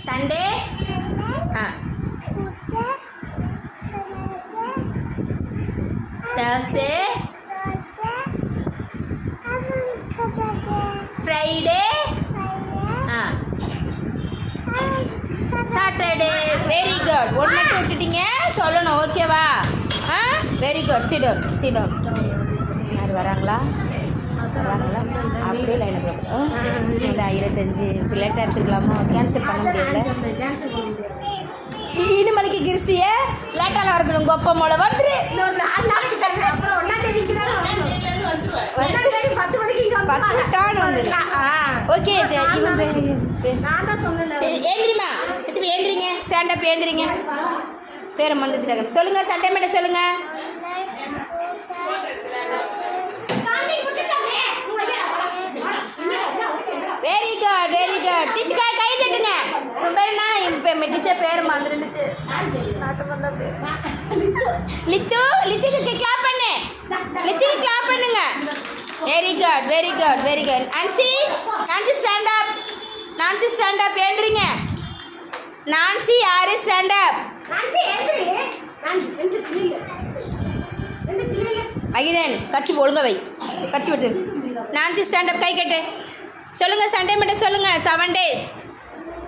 Sunday Thursday Friday Saturday. Very good. ஒன்று மட்டும் விட்டுட்டீங்க சொல்லணும் ஓகேவா? Very good. Sit down. யார் வராங்களா? அப்படியே லைனை போட்டு இல்லை 25 பிள்ளைட்ட எடுத்துக்கலாமா? கேன்சல் பண்ண முடியல. இனிமலைக்கு கிறிஸ்டிய லேட்டால வரணும். உங்கள் அப்பா மோளை வந்துரு. ஓகே ஏந்திரிமா சிட்டு ஏந்திரிங்க. ஸ்டாண்டப் ஏந்திரிங்க. பேரை மறந்துட்டாங்க. சொல்லுங்க சண்டே மேடம் சொல்லுங்க. Very good. டீச்சர் கை தட்டுங்க. பேருனா இப்போ டீச்சர் பேர் மறந்துட்டு லித்துக்கு கிளாப் பண்ணு. லித்துக்கு கிளாப் பண்ணுங்க. Very good. Nancy stand up ஏந்திரிங்க. நான்சி யாரு ஸ்டாண்ட் அப்? அகிலன் கட்சி ஒழுங்க வை. கட்சி படுத்து. நான்சி ஸ்டாண்ட் அப் கை கட்டு. சொல்லுங்க சண்டே மட்டும் சொல்லுங்க. 7 days